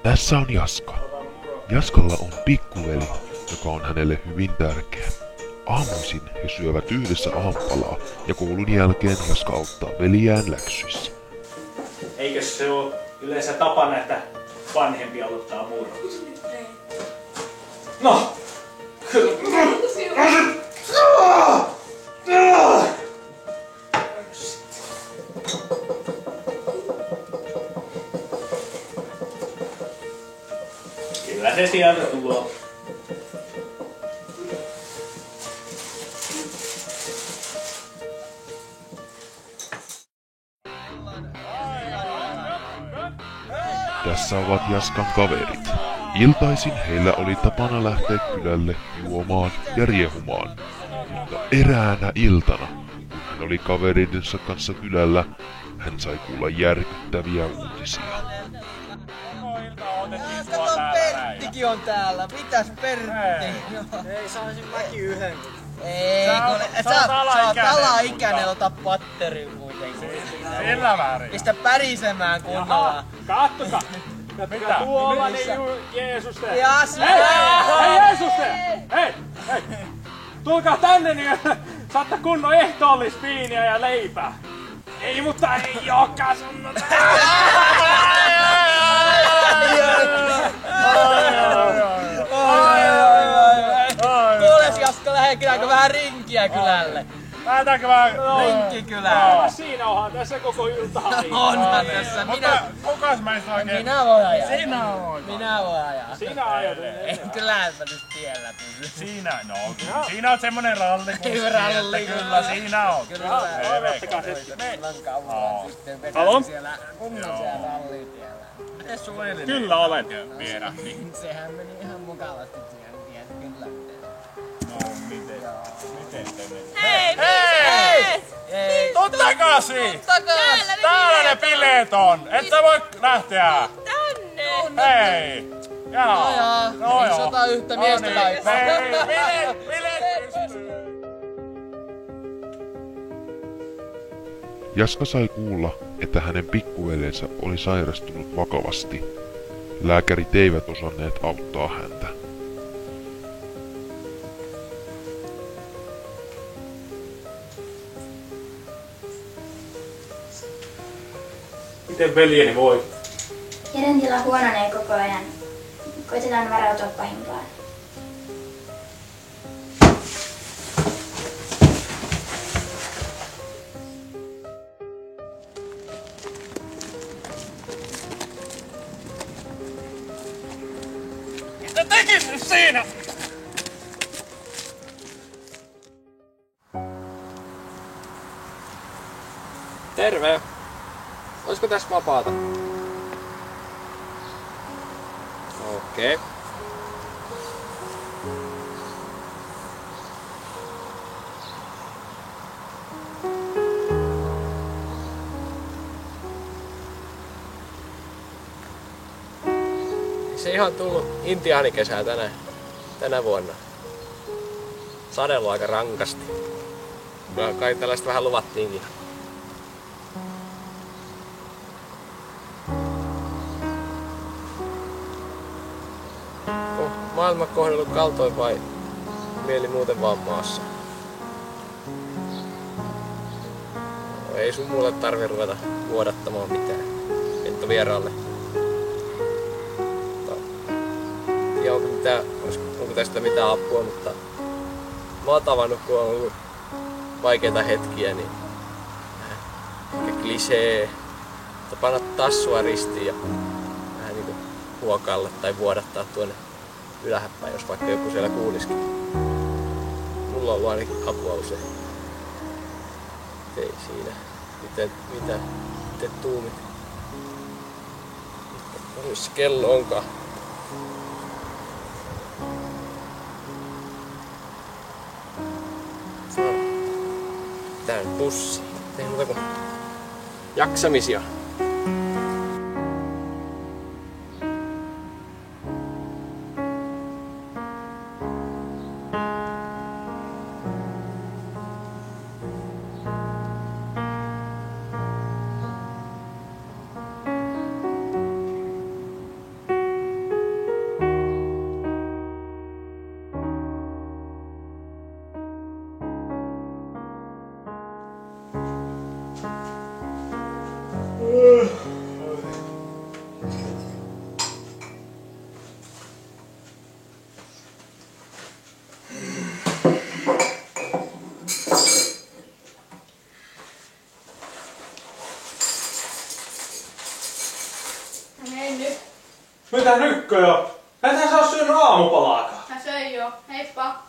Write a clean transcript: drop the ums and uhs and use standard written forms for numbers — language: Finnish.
Tässä on Jaska. Jaskalla on pikkuveli, joka on hänelle hyvin tärkeä. Aamuisin he syövät yhdessä aampalaa ja koulun jälkeen Jaska auttaa veliään läksyissä. Eikö se ole yleensä tapana, että vanhempi aloittaa murrot? No! Kyllä se sieltä tuo. Tässä ovat Jaskan kaverit. Iltaisin heillä oli tapana lähteä kylälle juomaan ja riehumaan. Mutta eräänä iltana, kun hän oli kaveridensa kanssa kylällä, hän sai kuulla järkyttäviä uutisia. Kato, Perttikin on täällä. Mitäs Pertti? Ei, saisin mäkin yhden. Ei, sä oot alaikäinen, ota patteri muutenkin. Sillä väärin. Pistä pärisemään kunnolla. Kattokaa. Mitä? Tuolla niin Jeesuste. Ja Hei Jeesuste! Hei! Tulkaa tänne niin saatte kunnon ehtoollispiiniä ja leipää. Ei, mutta ei joka sunnuntai. Kuules Jaska, lähdetäänkö vähän rinkiä kylälle? Lähdetäänkö vähän? Rinkikylään. Siinä onhan tässä koko iltaa. Onhan tässä. Mutta kukas meistä oikein? Minä voin ajaa. Sinä voit. Minä voin ajaa. Sinä ajat. Ei kyllähän mä nyt tiellä pysy. Siinä, no siinä on semmonen ralli. Ralli, Kyllä siinä on. Kyllä. Toivottakaa sitten. Silloin kauan sitten Halo? vetäisi siellä kunnon siellä rallitiellä. Mites sun elin? Kyllä olen. Vierähti. Sehän meni ihan mukavasti siellä, tiedät kyllä. No miten te meni? Hei! Ei! Tuu takaisin! Takas! Täällä ne bileet on! Et sä voi lähteä! Tänne! Hei! Jaa! No ei sota yhtä miestä kaipaa. Bileet pystyy! Jaska sai kuulla, että hänen pikkuveljensä oli sairastunut vakavasti. Lääkärit eivät osanneet auttaa häntä. Miten veljeni voi? Jeren tila huononee koko ajan. Koitetaan varautua pahimpaan. Mitä tekisit siinä? Terve! Olisiko tässä vapaata? Okei. Se ihan tullut intiaanikesää tänä vuonna. Sadellut aika rankasti. Ja kai tällaista vähän luvattiinkin. Maailma kohdellut kaltoin vai mieli muuten vaan maassa? No, ei sun mulle tarvi ruveta vuodattamaan mitään. Et oo vieraalle. Ja onko tästä mitään apua, mutta mä oon tavannut, kun on ollut vaikeita hetkiä, niin ehkä klisee, että panna tassua ristiin ja vähän niinku huokailla tai vuodattaa tuonne ylähäppäin, jos vaikka joku siellä kuulisikin. Mulla on ollut ainakin apua usein. Ei siinä. Miten tuumit? Missä kello onkaan? Tää on pussi. Ei muuta kuin jaksamisia. Mitä nykkö jo? Ethän sä oo syönyt aamupalaakaan. Mä söin jo. Heippa.